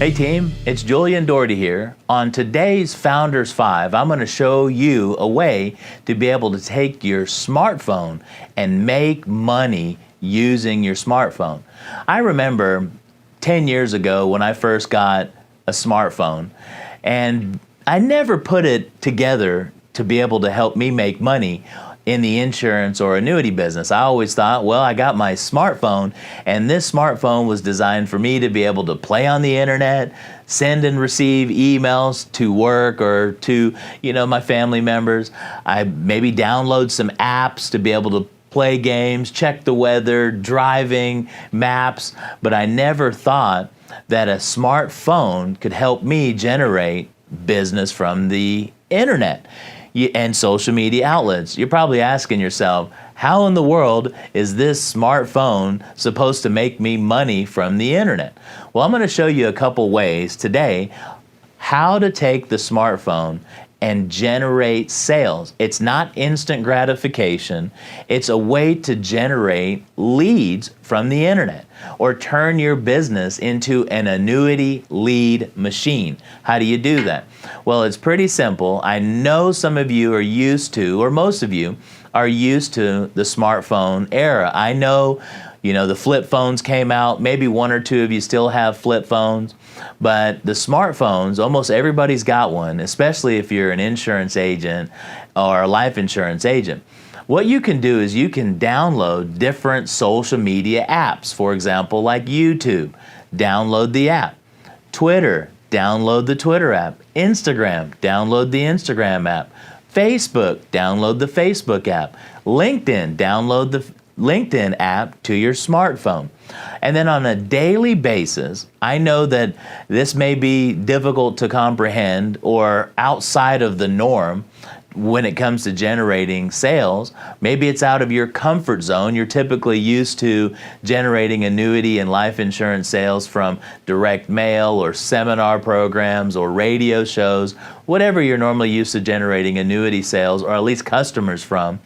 Hey team, it's Julian Dougharty here. On today's Founders 5, I'm going to show you a way to be able to take your smartphone and make money using your smartphone. I remember 10 years ago when I first got a smartphone, and I never put it together to be able to help me make money in the insurance or annuity business. I always thought, well, I got my smartphone, and this smartphone was designed for me to be able to play on the internet, send and receive emails to work or to, my family members. I maybe download some apps to be able to play games, check the weather, driving, maps, but I never thought that a smartphone could help me generate business from the internet and social media outlets. You're probably asking yourself, how in the world is this smartphone supposed to make me money from the internet? Well, I'm going to show you a couple ways today how to take the smartphone and generate sales. It's not instant gratification. It's a way to generate leads from the internet or turn your business into an annuity lead machine. How do you do that? Well, it's pretty simple. I know some of you are used to, or most of you are used to the smartphone era. I know, the flip phones came out. Maybe one or two of you still have flip phones. But the smartphones, almost everybody's got one, especially if you're an insurance agent or a life insurance agent. What you can do is you can download different social media apps. For example, like YouTube, download the app. Twitter, download the Twitter app. Instagram, download the Instagram app. Facebook, download the Facebook app. LinkedIn, download the LinkedIn app to your smartphone. And then on a daily basis, I know that this may be difficult to comprehend or outside of the norm when it comes to generating sales. Maybe it's out of your comfort zone. You're typically used to generating annuity and life insurance sales from direct mail or seminar programs or radio shows, whatever you're normally used to generating annuity sales or at least customers from.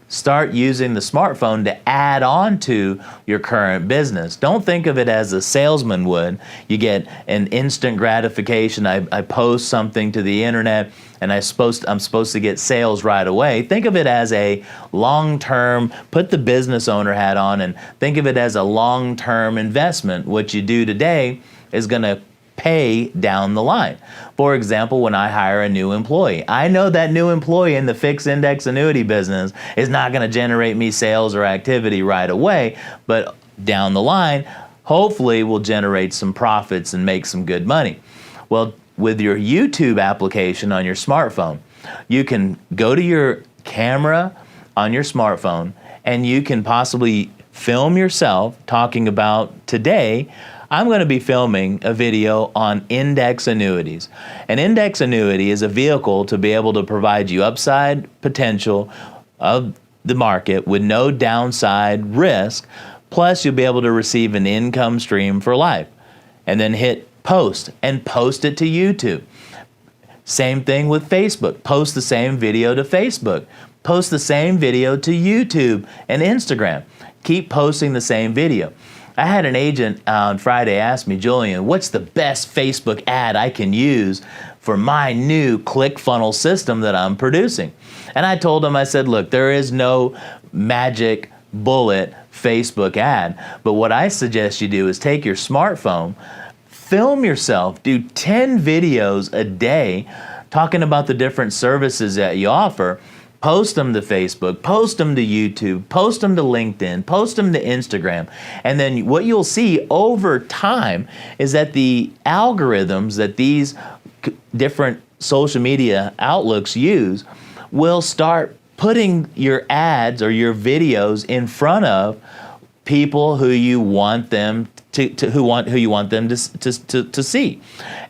Start using the smartphone to add on to your current business. Don't think of it as a salesman would. You get an instant gratification. I post something to the internet and I'm supposed to get sales right away. Think of it as a long-term, put the business owner hat on and think of it as a long-term investment. What you do today is going to pay down the line. For example, when I hire a new employee, I know that new employee in the fixed index annuity business is not going to generate me sales or activity right away, but down the line, hopefully will generate some profits and make some good money. Well, with your YouTube application on your smartphone, you can go to your camera on your smartphone and you can possibly film yourself talking about today. I'm going to be filming a video on index annuities. An index annuity is a vehicle to be able to provide you upside potential of the market with no downside risk, plus you'll be able to receive an income stream for life. And then hit post and post it to YouTube. Same thing with Facebook. Post the same video to Facebook. Post the same video to YouTube and Instagram. Keep posting the same video. I had an agent on Friday ask me, Julian, what's the best Facebook ad I can use for my new ClickFunnels system that I'm producing? And I told him, I said, look, there is no magic bullet Facebook ad, but what I suggest you do is take your smartphone, film yourself, do 10 videos a day talking about the different services that you offer. Post them to Facebook, post them to YouTube, post them to LinkedIn, post them to Instagram. And then what you'll see over time is that the algorithms that these different social media outlooks use will start putting your ads or your videos in front of people who you want them to see.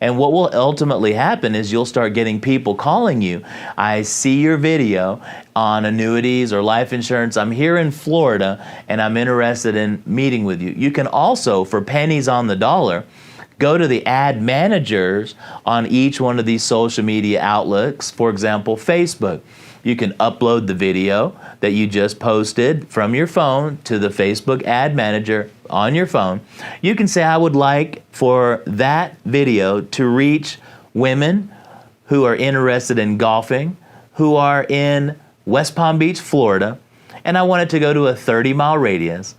And what will ultimately happen is you'll start getting people calling you. I see your video on annuities or life insurance. I'm here in Florida and I'm interested in meeting with you. You can also, for pennies on the dollar, go to the ad managers on each one of these social media outlets, for example, Facebook. You can upload the video that you just posted from your phone to the Facebook ad manager on your phone. You can say, I would like for that video to reach women who are interested in golfing, who are in West Palm Beach, Florida, and I want it to go to a 30-mile radius,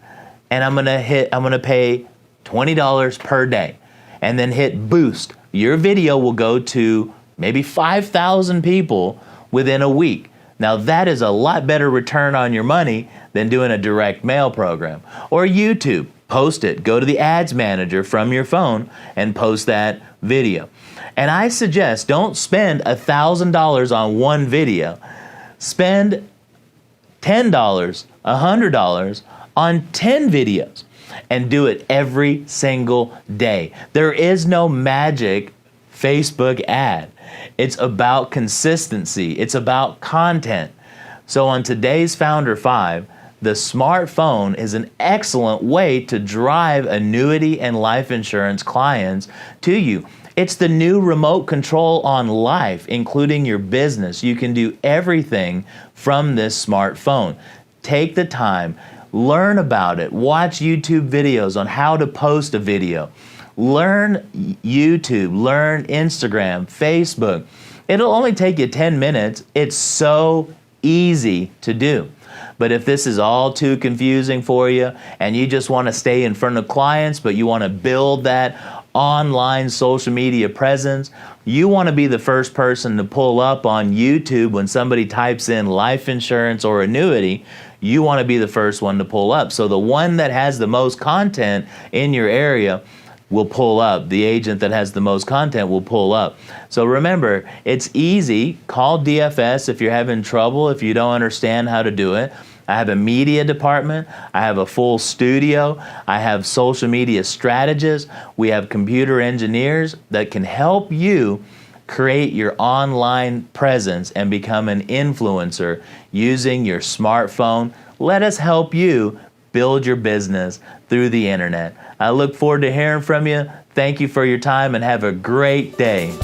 and I'm gonna pay $20 per day, and then hit boost. Your video will go to maybe 5,000 people within a week. Now that is a lot better return on your money than doing a direct mail program. Or YouTube, post it, go to the ads manager from your phone and post that video. And I suggest don't spend $1,000 on one video. Spend $10, $100 on 10 videos and do it every single day. There is no magic Facebook ad. It's about consistency. It's about content. So on today's Founder 5, the smartphone is an excellent way to drive annuity and life insurance clients to you. It's the new remote control on life, including your business. You can do everything from this smartphone. Take the time, learn about it, watch YouTube videos on how to post a video. Learn YouTube, learn Instagram, Facebook. It'll only take you 10 minutes. It's so easy to do. But if this is all too confusing for you and you just want to stay in front of clients, but you want to build that online social media presence, you want to be the first person to pull up on YouTube when somebody types in life insurance or annuity. You want to be the first one to pull up. So the one that has the most content in your area will pull up. The agent that has the most content will pull up. So remember, it's easy. Call DFS if you're having trouble, if you don't understand how to do it. I have a media department. I have a full studio. I have social media strategists. We have computer engineers that can help you create your online presence and become an influencer using your smartphone. Let us help you build your business through the internet. I look forward to hearing from you. Thank you for your time and have a great day.